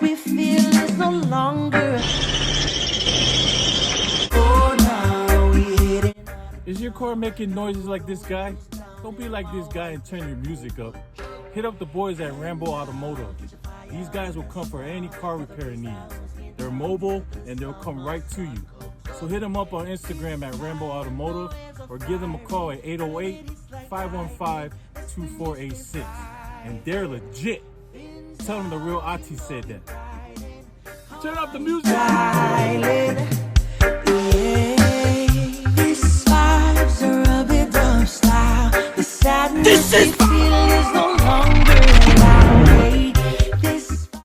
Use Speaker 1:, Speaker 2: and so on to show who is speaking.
Speaker 1: we feel is no longer. Oh, now we hitting.
Speaker 2: Is your car making noises like this guy? Don't be like this guy and turn your music up. Hit up the boys at Rambo Automotive. These guys will come for any car repair needs. They're mobile and they'll come right to you. So hit them up on Instagram at Rambo Automotive or give them a call at 808-515-2486. And they're legit. Tell them the real Ati said that. Turn up the music.
Speaker 1: Yeah. These vibes are a bit of style. The sadness
Speaker 3: This is